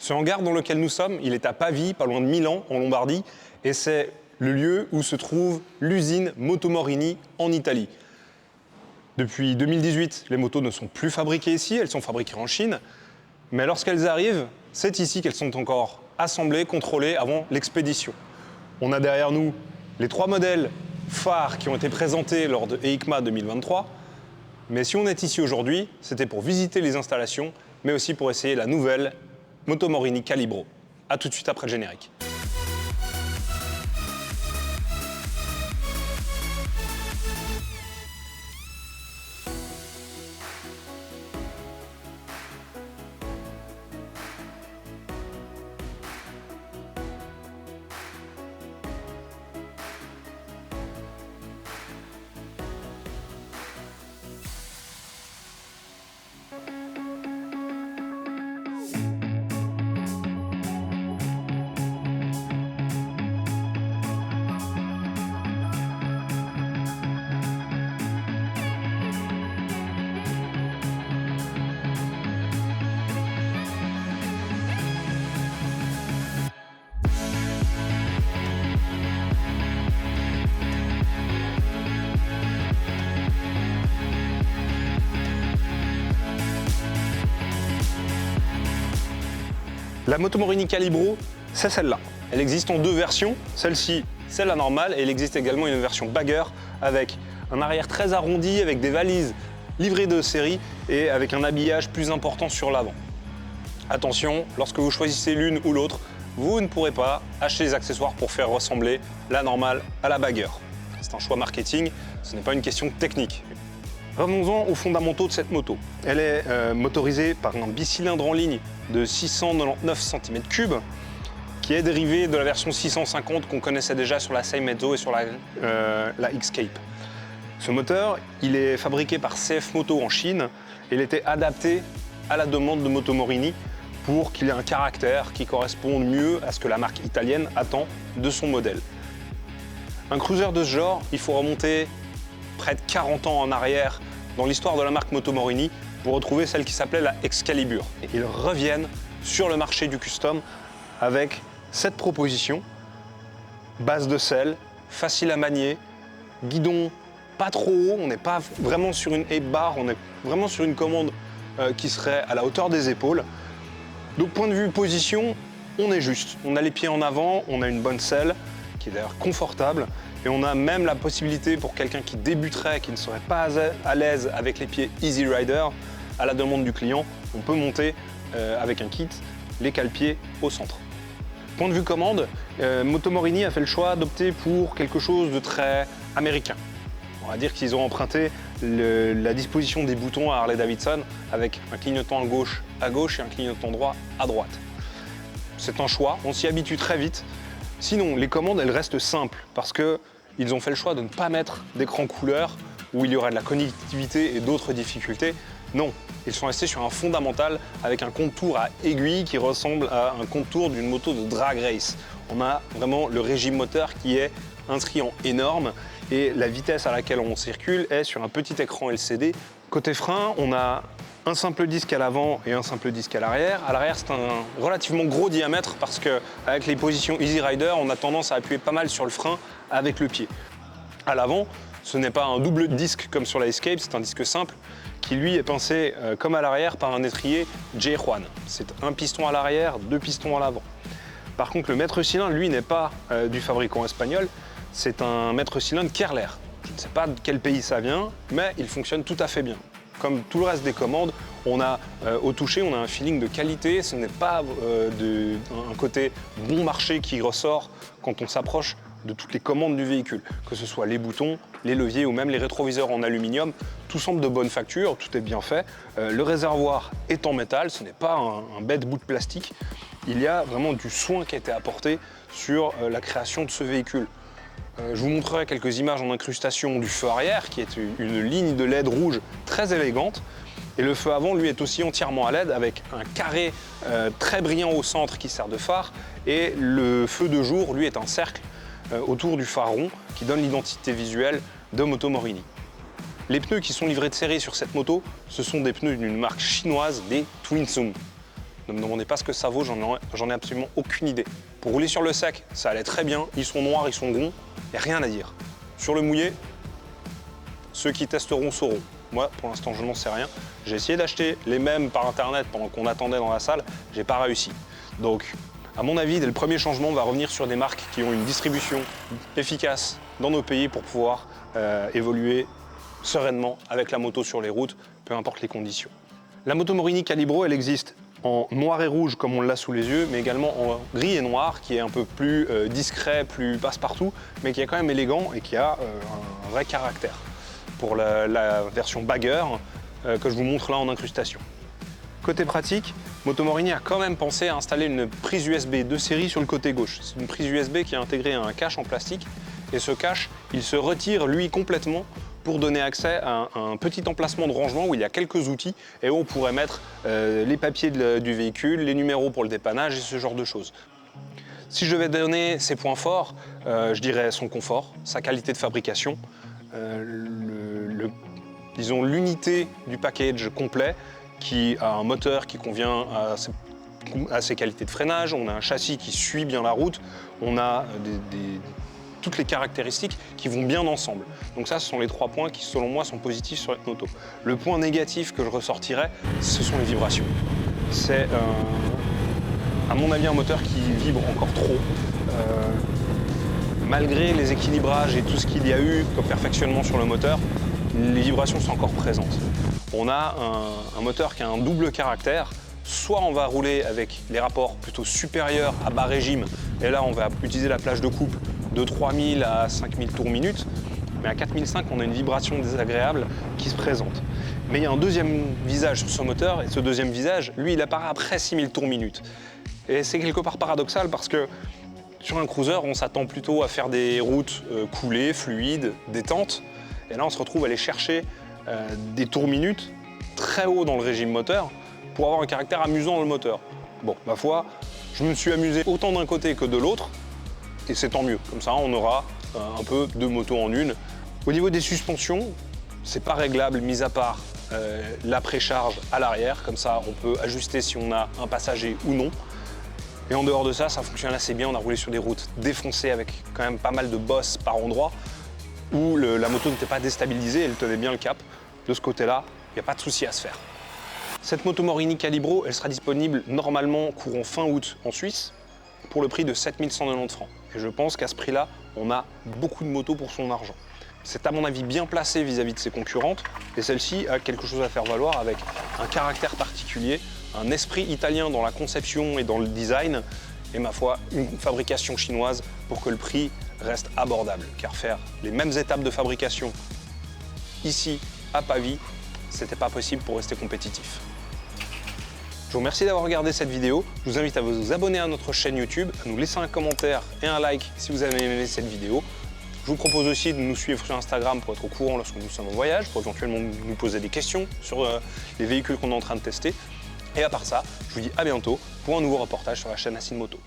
Ce hangar dans lequel nous sommes, il est à Pavie, pas loin de Milan, en Lombardie, et c'est le lieu où se trouve l'usine Motomorini en Italie. Depuis 2018, les motos ne sont plus fabriquées ici, elles sont fabriquées en Chine, mais lorsqu'elles arrivent, c'est ici qu'elles sont encore assemblées, contrôlées avant l'expédition. On a derrière nous les 3 modèles phares qui ont été présentés lors de EICMA 2023, mais si on est ici aujourd'hui, c'était pour visiter les installations, mais aussi pour essayer la nouvelle Motomorini Calibro. A tout de suite après le générique. La Motomorini Calibro, c'est celle-là. Elle existe en 2 versions. Celle-ci, c'est la normale, et il existe également une version bagger avec un arrière très arrondi, avec des valises livrées de série et avec un habillage plus important sur l'avant. Attention, lorsque vous choisissez l'une ou l'autre, vous ne pourrez pas acheter les accessoires pour faire ressembler la normale à la bagger. C'est un choix marketing, ce n'est pas une question technique. Revenons-en aux fondamentaux de cette moto. Elle est motorisée par un bicylindre en ligne de 699 cm3 qui est dérivé de la version 650 qu'on connaissait déjà sur la Seimetsu et sur la X-Cape. Ce moteur, il est fabriqué par CF Moto en Chine et il était adapté à la demande de Motomorini pour qu'il ait un caractère qui corresponde mieux à ce que la marque italienne attend de son modèle. Un cruiser de ce genre, il faut remonter près de 40 ans en arrière dans l'histoire de la marque Motomorini pour retrouver celle qui s'appelait la Excalibur. Ils reviennent sur le marché du custom avec cette proposition, base de selle, facile à manier, guidon pas trop haut, on n'est pas vraiment sur une ape bar, on est vraiment sur une commande qui serait à la hauteur des épaules. Donc point de vue position, on est juste. On a les pieds en avant, on a une bonne selle qui est d'ailleurs confortable, et on a même la possibilité pour quelqu'un qui débuterait, qui ne serait pas à l'aise avec les pieds Easy Rider, à la demande du client, on peut monter avec un kit les cale-pieds au centre. Point de vue commande, Motomorini a fait le choix d'opter pour quelque chose de très américain. On va dire qu'ils ont emprunté la disposition des boutons à Harley-Davidson avec un clignotant à gauche et un clignotant droit à droite. C'est un choix, on s'y habitue très vite. Sinon, les commandes, elles restent simples parce qu'ils ont fait le choix de ne pas mettre d'écran couleur où il y aurait de la connectivité et d'autres difficultés. Non, ils sont restés sur un fondamental avec un contour à aiguille qui ressemble à un contour d'une moto de drag race. On a vraiment le régime moteur qui est inscrit en énorme et la vitesse à laquelle on circule est sur un petit écran LCD. Côté frein, on a un simple disque à l'avant et un simple disque à l'arrière. À l'arrière, c'est un relativement gros diamètre parce qu'avec les positions Easy Rider, on a tendance à appuyer pas mal sur le frein avec le pied. À l'avant, ce n'est pas un double disque comme sur la Escape, c'est un disque simple qui lui est pincé comme à l'arrière par un étrier J-Juan. C'est un piston à l'arrière, 2 pistons à l'avant. Par contre, le maître cylindre, lui, n'est pas du fabricant espagnol, c'est un maître cylindre Kerler. Je ne sais pas de quel pays ça vient, mais il fonctionne tout à fait bien. Comme tout le reste des commandes, on a au toucher, on a un feeling de qualité. Ce n'est pas un côté bon marché qui ressort quand on s'approche de toutes les commandes du véhicule. Que ce soit les boutons, les leviers ou même les rétroviseurs en aluminium, tout semble de bonne facture, tout est bien fait. Le réservoir est en métal, ce n'est pas un bête bout de plastique. Il y a vraiment du soin qui a été apporté sur la création de ce véhicule. Je vous montrerai quelques images en incrustation du feu arrière, qui est une ligne de LED rouge très élégante. Et le feu avant, lui, est aussi entièrement à LED, avec un carré très brillant au centre qui sert de phare. Et le feu de jour, lui, est un cercle autour du phare rond, qui donne l'identité visuelle de Motomorini. Les pneus qui sont livrés de série sur cette moto, ce sont des pneus d'une marque chinoise, des Twinsung. Ne me demandez pas ce que ça vaut, j'en ai absolument aucune idée. Pour rouler sur le sec, ça allait très bien. Ils sont noirs, ils sont ronds, il n'y a rien à dire. Sur le mouillé, ceux qui testeront sauront. Moi, pour l'instant, je n'en sais rien. J'ai essayé d'acheter les mêmes par internet pendant qu'on attendait dans la salle, j'ai pas réussi. Donc, à mon avis, dès le premier changement, on va revenir sur des marques qui ont une distribution efficace dans nos pays pour pouvoir évoluer sereinement avec la moto sur les routes, peu importe les conditions. La moto Morini Calibro, elle existe en noir et rouge comme on l'a sous les yeux, mais également en gris et noir qui est un peu plus discret, plus passe-partout, mais qui est quand même élégant et qui a un vrai caractère. Pour la version bagger que je vous montre là en incrustation. Côté pratique, Moto Morini a quand même pensé à installer une prise USB de série sur le côté gauche. C'est une prise USB qui est intégrée à un cache en plastique et ce cache, il se retire lui complètement pour donner accès à un petit emplacement de rangement où il y a quelques outils et où on pourrait mettre les papiers du véhicule, les numéros pour le dépannage et ce genre de choses. Si je devais donner ses points forts, je dirais son confort, sa qualité de fabrication, disons l'unité du package complet qui a un moteur qui convient à ses qualités de freinage, on a un châssis qui suit bien la route, on a toutes les caractéristiques qui vont bien ensemble. Donc ça, ce sont les 3 points qui, selon moi, sont positifs sur cette moto. Le point négatif que je ressortirais, ce sont les vibrations. C'est, à mon avis, un moteur qui vibre encore trop. Malgré les équilibrages et tout ce qu'il y a eu comme perfectionnement sur le moteur, les vibrations sont encore présentes. On a un moteur qui a un double caractère. Soit on va rouler avec les rapports plutôt supérieurs à bas régime, et là on va utiliser la plage de couple de 3000 à 5000 tours minute, mais à 4005 on a une vibration désagréable qui se présente. Mais il y a un deuxième visage sur ce moteur, et ce deuxième visage, lui, il apparaît après 6000 tours minute. Et c'est quelque part paradoxal parce que sur un cruiser, on s'attend plutôt à faire des routes coulées, fluides, détentes. Et là, on se retrouve à aller chercher des tours minutes très haut dans le régime moteur pour avoir un caractère amusant dans le moteur. Bon, ma foi, je me suis amusé autant d'un côté que de l'autre, et c'est tant mieux. Comme ça, on aura un peu deux motos en une. Au niveau des suspensions, c'est pas réglable, mis à part la précharge à l'arrière. Comme ça, on peut ajuster si on a un passager ou non. Et en dehors de ça, ça fonctionne assez bien. On a roulé sur des routes défoncées avec quand même pas mal de bosses par endroit où la moto n'était pas déstabilisée, elle tenait bien le cap. De ce côté-là, il n'y a pas de souci à se faire. Cette moto Morini Calibro, elle sera disponible normalement courant fin août en Suisse pour le prix de 7190 francs. Et je pense qu'à ce prix-là, on a beaucoup de motos pour son argent. C'est à mon avis bien placé vis-à-vis de ses concurrentes et celle-ci a quelque chose à faire valoir avec un caractère particulier, un esprit italien dans la conception et dans le design et ma foi une fabrication chinoise pour que le prix reste abordable. Car faire les mêmes étapes de fabrication ici à Pavie, c'était pas possible pour rester compétitif. Je vous remercie d'avoir regardé cette vidéo. Je vous invite à vous abonner à notre chaîne YouTube, à nous laisser un commentaire et un like si vous avez aimé cette vidéo. Je vous propose aussi de nous suivre sur Instagram pour être au courant lorsque nous sommes en voyage, pour éventuellement nous poser des questions sur les véhicules qu'on est en train de tester. Et à part ça, je vous dis à bientôt pour un nouveau reportage sur la chaîne Acine Moto.